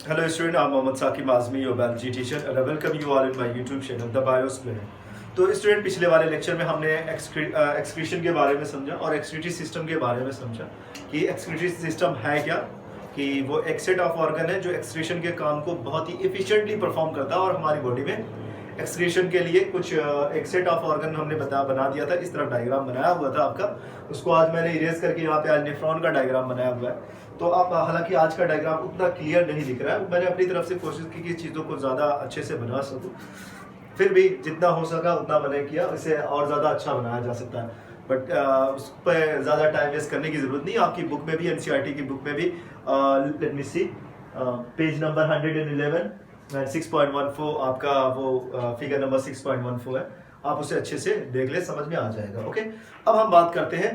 Hello student, I'm Mohammad Saqib Azmi, your biology teacher, and I welcome you all in my YouTube channel, The Bios Planet. तो student, पिछले वाले lecture में हमने excretion के बारे में समझा और एक्सक्रीटरी सिस्टम के बारे में समझा कि एक्सक्रीटरी सिस्टम है क्या, कि वो एक सेट ऑफ ऑर्गन है जो एक्सक्रीशन के काम को बहुत ही एफिशिएंटली परफॉर्म करता है। और हमारी बॉडी में एक्सक्रीशन के लिए कुछ एक सेट ऑफ ऑर्गन हमने बना दिया था, इस तरह डायग्राम बनाया हुआ था आपका। उसको आज मैंने इरेज करके यहाँ पे आज नेफ्रॉन का डायग्राम बनाया हुआ है। तो आप हालांकि आज का डायग्राम उतना क्लियर नहीं दिख रहा है, मैंने अपनी तरफ से कोशिश की कि चीज़ों को ज़्यादा अच्छे से बना सकूँ। फिर भी जितना हो सका उतना मैंने किया, इसे और ज़्यादा अच्छा बनाया जा सकता है, बट उस पर ज़्यादा टाइम वेस्ट करने की ज़रूरत नहीं। आपकी बुक में भी, एनसीईआरटी की बुक में भी, लेट मी सी, पेज नंबर 111 6.14 आपका वो फिगर नंबर 6.14 है। आप उसे अच्छे से देख ले, समझ में आ जाएगा। ओके, अब हम बात करते हैं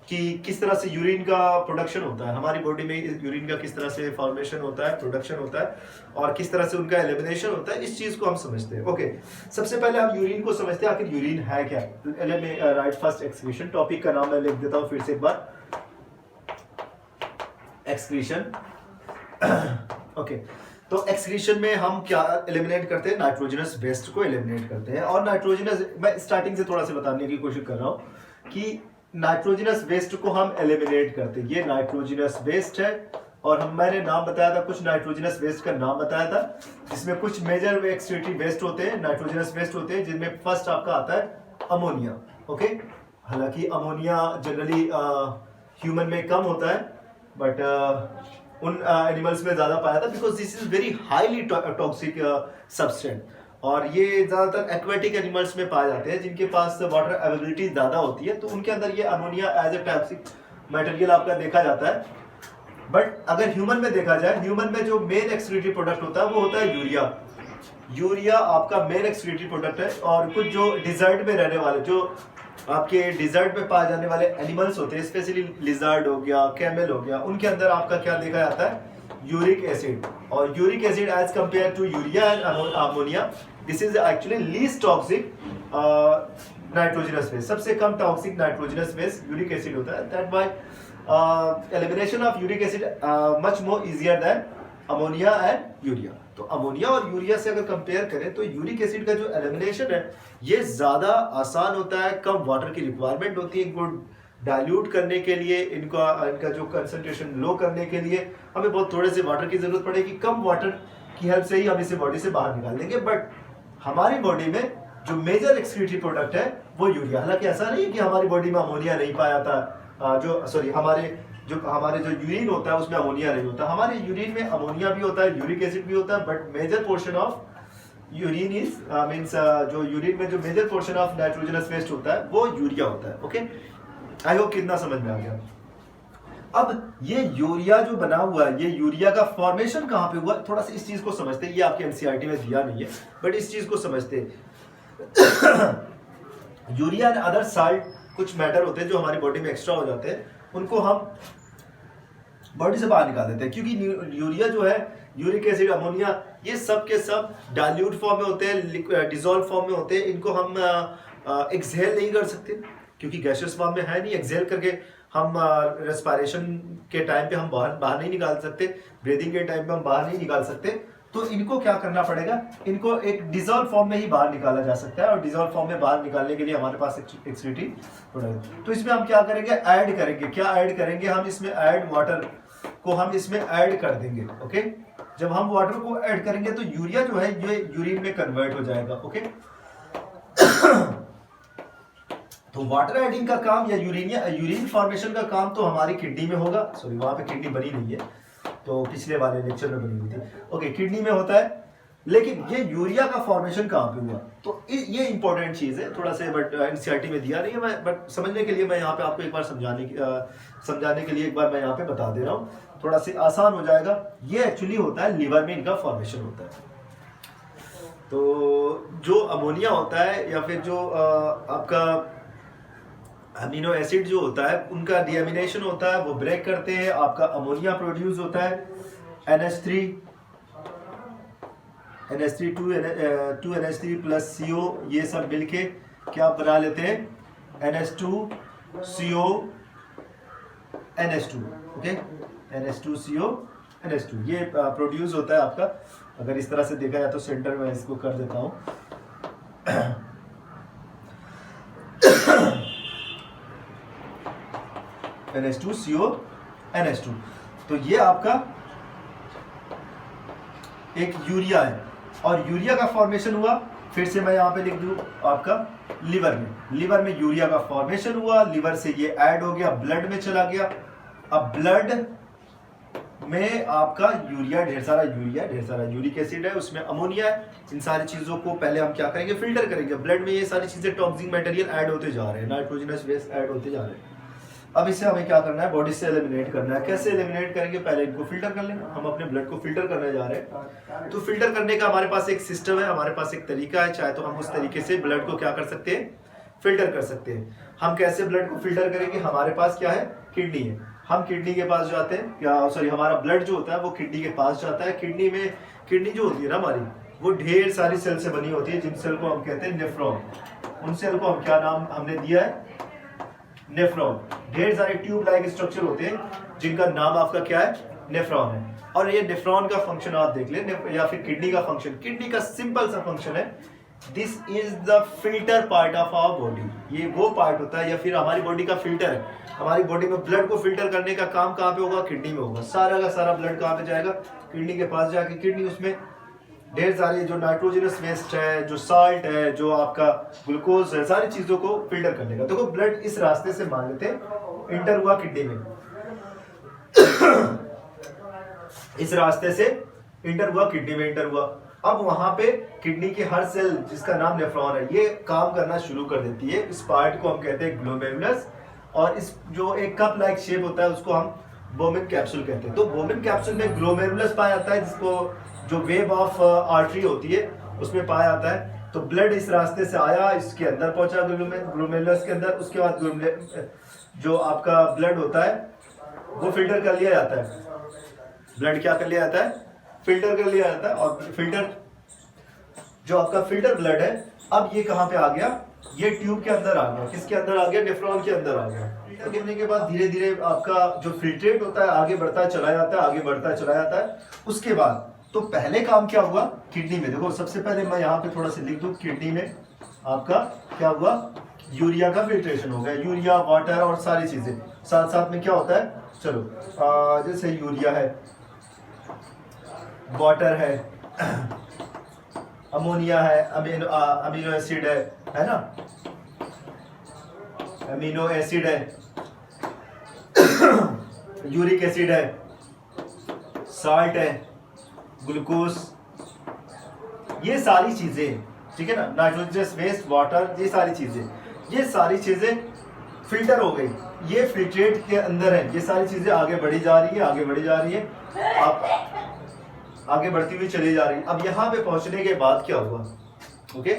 कि किस तरह से यूरिन का प्रोडक्शन होता है हमारी बॉडी में, यूरिन का किस तरह से फॉर्मेशन होता है, प्रोडक्शन होता है, और किस तरह से उनका एलिमिनेशन होता है। इस चीज को हम समझते हैं। ओके, सबसे पहले हम यूरिन को समझते हैं, आखिर यूरिन है क्या। राइट फर्स्ट एक्सक्रीशन, टॉपिक का नाम मैं लिख देता हूँ फिर से एक बार, एक्सक्रीशन। ओके, तो एक्सक्रीशन में हम क्या एलिमिनेट करते हैं, नाइट्रोजनस वेस्ट को एलिमिनेट करते हैं। और नाइट्रोजनस, मैं स्टार्टिंग से थोड़ा सा बताने की कोशिश कर रहा हूँ कि नाइट्रोजनस वेस्ट को हम एलिमिनेट करते हैं। ये नाइट्रोजनस वेस्ट है, और मैंने नाम बताया था, कुछ नाइट्रोजनस वेस्ट का नाम बताया था, जिसमें कुछ मेजर एक्सक्रीटरी वेस्ट होते हैं, नाइट्रोजनस वेस्ट होते हैं, जिनमें फर्स्ट आपका आता है अमोनिया। ओके, हालांकि अमोनिया जनरली ह्यूमन में कम होता है, बट उन एनिमल्स में ज्यादा पाया था, because this is very highly toxic substance. और ये ज्यादातर एक्वेटिक एनिमल्स में पाए जाते हैं, जिनके पास वाटर अवेलेबिलिटी ज्यादा होती है, तो उनके अंदर ये ammonia as a toxic material आपका देखा जाता है। बट अगर ह्यूमन में देखा जाए, ह्यूमन में जो मेन एक्सक्रीटरी प्रोडक्ट होता है वो होता है यूरिया। यूरिया आपका मेन एक्सक्रीटरी प्रोडक्ट है। और कुछ जो डिजर्ट में रहने वाले, जो आपके डिजर्ट में पाए जाने वाले एनिमल्स होते हैं, स्पेशली लिजर्ड हो गया, कैमल हो गया, उनके अंदर आपका क्या देखा जाता है, यूरिक एसिड। और uric acid as compare to urea and ammonia, this is actually least toxic nitrogenous base. सबसे कम toxic nitrogenous base uric acid होता है। That by elimination of uric acid much more easier than ammonia and urea. तो ammonia और urea से अगर compare करें तो यूरिक एसिड का जो एलिमिनेशन है ये ज्यादा आसान होता है। कम वाटर की रिक्वायरमेंट होती है इनको डाइल्यूट करने के लिए, इनका जो कंसंट्रेशन लो करने के लिए हमें बहुत थोड़े से वाटर की जरूरत पड़ेगी। कम वाटर की हेल्प से ही हम इसे बॉडी से बाहर निकाल देंगे। बट हमारी बॉडी में जो मेजर एक्सक्रीटरी प्रोडक्ट है वो यूरिया। हालांकि ऐसा नहीं है कि हमारी बॉडी में अमोनिया नहीं पाया था, हमारे जो यूरिन होता है उसमें अमोनिया नहीं होता। हमारे यूरिन में अमोनिया भी होता है, यूरिक एसिड भी होता है, but major portion of urine is means जो यूरिन में जो major portion of nitrogenous waste होता है वो यूरिया होता है। ओके, आई होप कितना समझ में आ गया। अब ये यूरिया जो बना हुआ है, ये यूरिया का फॉर्मेशन कहां पे हुआ, थोड़ा सा इस चीज को समझते हैं। ये आपके एनसीईआरटी में दिया नहीं है, बट इस चीज को समझते हैं। यूरिया एंड अदर साल्ट, कुछ मैटर होते हैं जो हमारी बॉडी में एक्स्ट्रा हो जाते हैं, उनको हम बॉडी से बाहर निकाल देते हैं। क्योंकि यूरिया जो है, यूरिक एसिड, अमोनिया, ये सब के सब डाइल्यूट फॉर्म में होते हैं, डिसॉल्व फॉर्म में होते हैं। इनको हम एक्सहेल नहीं कर सकते क्योंकि गैसियस फॉर्म में है नहीं। एक्सहेल करके हम रेस्पिरेशन के टाइम पे हम बाहर नहीं निकाल सकते, ब्रीदिंग के टाइम पे हम बाहर नहीं निकाल सकते। तो इनको क्या करना पड़ेगा, इनको एक डिसॉल्व फॉर्म में ही बाहर निकाला जा सकता है। और डिसॉल्व फॉर्म में बाहर निकालने के लिए हमारे पास एक्सक्रीटरी प्रोडक्ट। तो इसमें हम क्या करेंगे, ऐड करेंगे। क्या ऐड करेंगे हम इसमें, ऐड वाटर को हम इसमें ऐड कर देंगे। ओके, जब हम वाटर को ऐड करेंगे तो यूरिया जो है ये यूरिन में कन्वर्ट हो जाएगा। ओके, तो वाटर एडिंग का काम या यूरिन फॉर्मेशन का काम तो हमारी किडनी में होगा। सॉरी, वहां पे किडनी बनी नहीं है, तो पिछले वाले लेक्चर में बनी हुई थी। ओके, किडनी में होता है, लेकिन ये यूरिया का फॉर्मेशन कहां पे हुआ, तो ये इंपॉर्टेंट चीज है थोड़ा से, बट एनसीईआरटी में दिया नहीं है। बट समझने के लिए मैं यहाँ पे आपको एक बार समझाने के लिए एक बार मैं यहाँ पे बता दे रहा हूँ, थोड़ा सा आसान हो जाएगा। ये एक्चुअली होता है लिवर में, इनका फॉर्मेशन होता है। तो जो अमोनिया होता है या फिर जो आपका अमीनो एसिड जो होता है, उनका डीएमिनेशन होता है, वो ब्रेक करते हैं, आपका अमोनिया प्रोड्यूस होता है। NH3 2 NH3 प्लस CO, ये सब मिलके क्या बना लेते हैं, NH2 CO NH2। Okay, NH2CO NH2 ये प्रोड्यूस होता है आपका, अगर इस तरह से देखा जाए तो सेंटर में इसको कर देता हूँ NH2CO NH2। तो ये आपका एक यूरिया है, और यूरिया का फॉर्मेशन हुआ, फिर से मैं यहाँ पे लिख दूँ आपका लीवर में यूरिया का फॉर्मेशन हुआ, लीवर से ये ऐड हो गया, ब्लड में चला गया। अब ब्लड में आपका ढेर सारा यूरिक एसिड है, उसमें अमोनिया है। इन सारी चीजों को पहले हम क्या करेंगे, फिल्टर करेंगे। ब्लड में ये सारी चीजें टॉक्सिक मटेरियल ऐड होते जा रहे हैं, नाइट्रोजनस वेस्ट ऐड होते जा रहे हैं। अब इसे हमें क्या करना है, बॉडी से एलिमिनेट करना है। कैसे एलिमिनेट करेंगे, पहले इनको फिल्टर कर लेंगे। हम अपने ब्लड को फिल्टर करने जा रहे हैं, तो फिल्टर करने का हमारे पास एक सिस्टम है, हमारे पास एक तरीका है। चाहे तो हम उस तरीके से ब्लड को क्या कर सकते हैं, फिल्टर कर सकते हैं। हम कैसे ब्लड को फिल्टर करेंगे, हमारे पास क्या है, किडनी है। हम किडनी के पास जाते हैं, हमारा ब्लड जो होता है वो किडनी के पास जाता है। किडनी जो होती है ना हमारी, वो ढेर सारी सेल से बनी होती है, जिन सेल को हम कहते हैं नेफ्रॉन। उन सेल को हम क्या नाम हमने दिया है, नेफ्रॉन। ढेर सारे ट्यूब लाइक स्ट्रक्चर होते हैं जिनका नाम आपका क्या है, नेफ्रॉन है। और ये नेफ्रॉन का फंक्शन आप देख लें, या फिर किडनी का फंक्शन। किडनी का सिंपल सा फंक्शन है, this is the filter part of our body. ये वो पार्ट होता है, या फिर हमारी बॉडी का फिल्टर है। हमारी बॉडी में ब्लड को फिल्टर करने का काम कहाँ पे होगा, किडनी में होगा। सारा का सारा ब्लड कहाँ पे जाएगा, किडनी के पास जाके किडनी उसमें ढेर सारे जो नाइट्रोजनस वेस्ट है, जो साल्ट है, जो आपका ग्लूकोज है, सारी चीजों को फिल्टर करने का। देखो ब्लड इस रास्ते से मान लेते इंटर हुआ किडनी में इस रास्ते से इंटर हुआ किडनी में, इंटर हुआ। अब वहां पे किडनी की हर सेल जिसका नाम नेफ्रॉन है, ये काम करना शुरू कर देती है। इस पार्ट को हम कहते हैं ग्लोमेरुलस, और इस जो एक कप लाइक शेप होता है उसको हम बोमिन कैप्सूल कहते हैं। तो बोमिन कैप्सूल में ग्लोमेरुलस पाया जाता है, जिसको जो वेब ऑफ आर्टरी होती है उसमें पाया जाता है। तो ब्लड इस रास्ते से आया, इसके अंदर पहुंचा ग्लोमेरुलस के अंदर। उसके बाद जो आपका ब्लड होता है वो फिल्टर कर लिया जाता है। ब्लड क्या कर लिया जाता है, फिल्टर कर लिया जाता है। और फिल्टर जो आपका फिल्टर ब्लड है, अब ये कहां पे आ गया, ये ट्यूब के अंदर आ गया। किसके अंदर आ गया, नेफ्रॉन के अंदर आ गया। फिल्टर करने के बाद धीरे धीरे आपका जो फिल्ट्रेट होता है आगे बढ़ता चला जाता है, आगे बढ़ता चला जाता है। उसके बाद तो पहले काम क्या हुआ किडनी में, देखो सबसे पहले मैं यहाँ पे थोड़ा सा लिख दूं, किडनी में आपका क्या हुआ, यूरिया का फिल्ट्रेशन हो गया। यूरिया, वाटर और सारी चीजें साथ साथ में क्या होता है, चलो जैसे यूरिया है, वाटर है, अमोनिया है, अमीनो एसिड है ना, अमीनो एसिड है, यूरिक एसिड है, साल्ट है, ग्लूकोज, ये सारी चीजें, ठीक है ना, नाइट्रोजनस वेस्ट, वाटर, ये सारी चीजें फिल्टर हो गई। ये फिल्ट्रेट के अंदर है, ये सारी चीजें आगे बढ़ी जा रही है, आप आगे बढ़ती हुई चली जा रही है। अब यहाँ पे पहुंचने के बाद क्या हुआ, ओके,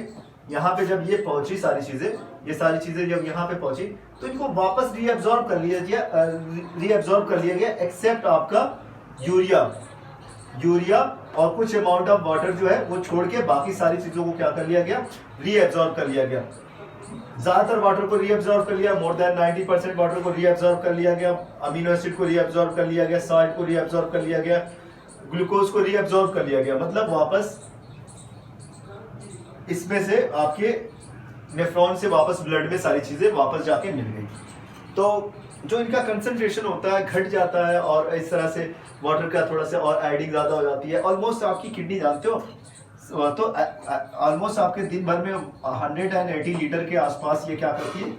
यहाँ पे जब ये पहुंची सारी चीजें जब यहाँ पे पहुंची तो इनको वापस रीअब्सॉर्ब कर लिया गया, एक्सेप्ट आपका यूरिया और कुछ अमाउंट ऑफ वाटर जो है वो छोड़ के बाकी सारी चीजों को क्या कर लिया गया, रीअब्सॉर्ब कर लिया गया। ज्यादातर वाटर को रीअब्सॉर्ब कर लिया, मोर देन 90% वाटर को रीअब्सॉर्ब कर लिया गया, अमीनो एसिड को रीअब्सॉर्ब कर लिया गया, साल्ट को रीअब्सॉर्ब कर लिया गया, ग्लूकोज को रीअब्सॉर्ब कर लिया गया। मतलब वापस इसमें से आपके नेफ्रॉन से वापस ब्लड में सारी चीजें वापस जाके मिल गई। तो जो इनका कंसंट्रेशन होता है घट जाता है, और इस तरह से वाटर का थोड़ा सा और एडिंग ज्यादा हो जाती है। ऑलमोस्ट आपकी किडनी जानते हो, तो ऑलमोस्ट आपके दिन भर में 180 लीटर के आसपास ये क्या करती है,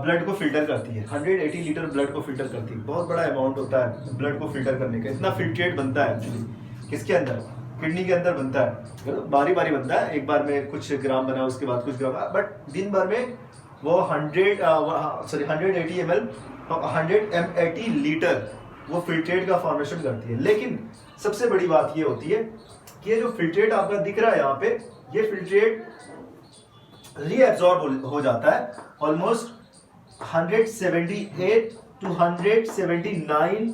ब्लड को फिल्टर करती है। 180 लीटर ब्लड को फिल्टर करती है, बहुत बड़ा अमाउंट होता है ब्लड को फिल्टर करने का। इतना फिल्ट्रेट बनता है एक्चुअली किसके अंदर, किडनी के अंदर बनता है। बारी बारी बनता है, एक बार में कुछ ग्राम बना, उसके बाद कुछ ग्राम, बट दिन भर में वो 180 ml 180 लीटर वो फिल्ट्रेट का फॉर्मेशन करती है। लेकिन सबसे बड़ी बात ये होती है कि ये जो फिल्ट्रेट आपका दिख रहा है यहाँ पे, ये फिल्ट्रेट रीअब्सॉर्ब हो जाता है ऑलमोस्ट 178 to 179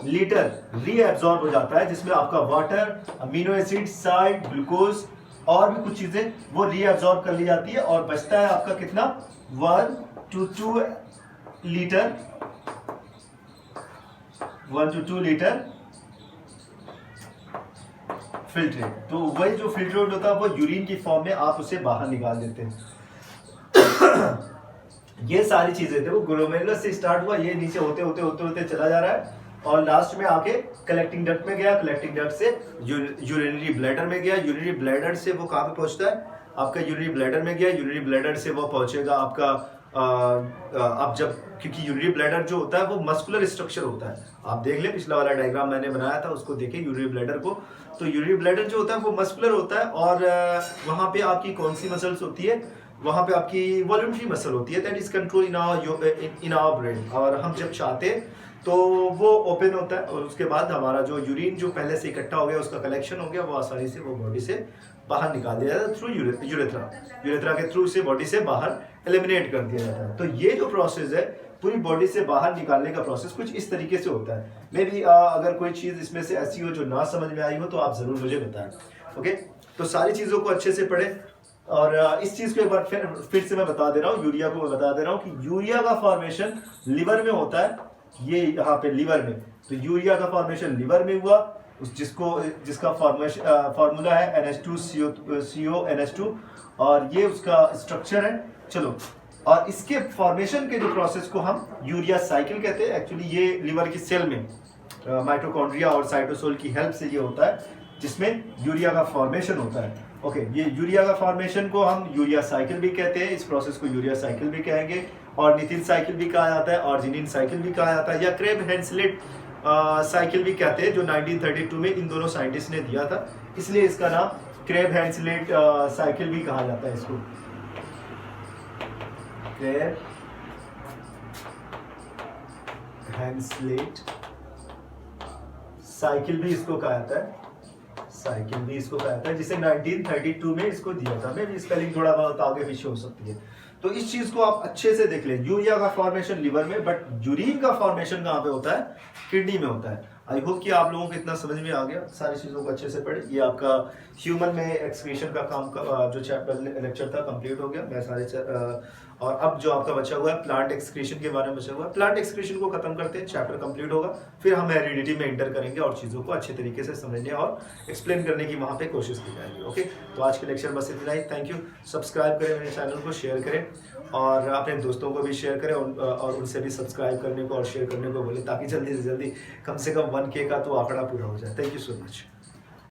लीटर रीअब्सॉर्ब हो जाता है, जिसमें आपका water, amino acid, salt, glucose और भी कुछ चीजें वो रीअब्सॉर्ब कर ली जाती है। और बचता है आपका कितना, 1 to 2 लीटर फिल्ट्रेट, तो वही जो फिल्ट्रेट होता है वो यूरिन की फॉर्म में आप उसे बाहर निकाल देते हैं। ये सारी चीजें थे, वो ग्लोमेरुलस से स्टार्ट हुआ, ये नीचे होते होते होते होते चला जा रहा है और लास्ट में आके कलेक्टिंग डक्ट में गया, कलेक्टिंग डक्ट से यूरिनरी ब्लैडर में गया, यूरिनरी ब्लैडर से वो कहाँ पे पहुंचता है, आपका यूरिनरी ब्लैडर में गया, यूरिनरी ब्लैडर से वो पहुंचेगा आपका अब जब, क्योंकि यूरिनरी ब्लैडर जो होता है वो मस्कुलर स्ट्रक्चर होता है, आप देख ले पिछला वाला डायग्राम मैंने बनाया था उसको देखें यूरिनरी ब्लैडर को, तो यूरिनरी ब्लैडर जो होता है वो मस्कुलर होता है और वहाँ पे आपकी कौन सी मसल्स होती है, वहाँ पे आपकी वॉल्यूंटरी मसल होती है, that is control in our brain, और हम जब चाहते हैं तो वो ओपन होता है और उसके बाद हमारा जो यूरिन जो पहले से इकट्ठा हो गया उसका कलेक्शन हो गया, वो आसानी से वो बॉडी से बाहर निकाल दिया जाता है थ्रू यूरेथ्रा के थ्रू से बॉडी से बाहर एलिमिनेट कर दिया जाता है। तो ये जो प्रोसेस है पूरी बॉडी से बाहर निकालने का प्रोसेस कुछ इस तरीके से होता है। मे बी अगर कोई चीज़ इसमें से ऐसी हो जो ना समझ में आई हो तो आप ज़रूर मुझे बताएं। ओके, तो सारी चीज़ों को अच्छे से पढ़ें और इस चीज़ को एक बार फिर से मैं बता दे रहा हूँ, यूरिया को मैं बता दे रहा हूँ कि यूरिया का फॉर्मेशन लिवर में होता है, ये यहाँ पे लिवर में, तो यूरिया का फॉर्मेशन लिवर में हुआ, जिसका फार्मूला है NH2CO NH2 और ये उसका स्ट्रक्चर है। चलो, और इसके फॉर्मेशन के जो प्रोसेस को हम यूरिया साइकिल कहते हैं। एक्चुअली ये लिवर की सेल में माइटोकॉन्ड्रिया और साइटोसोल की हेल्प से ये होता है जिसमें यूरिया का फॉर्मेशन होता है। ओके, ये यूरिया का फॉर्मेशन को हम यूरिया साइकिल भी कहते हैं, इस प्रोसेस को यूरिया साइकिल भी कहेंगे, और निथिन साइकिल भी कहा जाता है, और जिनिन साइकिल भी कहा जाता है, या क्रेब हेंसलेट साइकिल भी कहते हैं, जो 1932 में इन दोनों साइंटिस्ट ने दिया था, इसलिए इसका नाम क्रेब हेंसलेट साइकिल भी कहा जाता है। इसको क्रेब हेंसलेट साइकिल भी इसको कहा जाता है, साइकिल भी इसको कहा जाता है, जिसे 1932 में इसको दिया था। मे भी स्पेलिंग थोड़ा बहुत आगे पीछे हो सकती है, तो इस चीज को आप अच्छे से देख लें। यूरिया का फॉर्मेशन लिवर में, बट यूरिन का फॉर्मेशन कहाँ पे होता है, किडनी में होता है। आई होप कि आप लोगों को इतना समझ में आ गया, सारी चीज़ों को अच्छे से पढ़े। ये आपका ह्यूमन में एक्सक्रीशन का काम का जो चैप्टर लेक्चर था कंप्लीट हो गया। मैं सारे और अब जो आपका बचा हुआ है प्लांट एक्सक्रीशन के बारे में बचा हुआ है, प्लांट एक्सक्रीशन को खत्म करते हैं, चैप्टर कंप्लीट होगा, फिर हम हेरिडिटी में एंटर करेंगे और चीज़ों को अच्छे तरीके से समझने और एक्सप्लेन करने की वहाँ पे कोशिश की जाएगी। ओके, तो आज के लेक्चर बस इतना ही। Thank you. सब्सक्राइब करें मेरे चैनल को, शेयर करें और अपने दोस्तों को भी शेयर करें और उनसे भी सब्सक्राइब करने को और शेयर करने को बोले, ताकि जल्दी से जल्दी कम से कम 1K का तो आंकड़ा पूरा हो जाए। Thank you so much.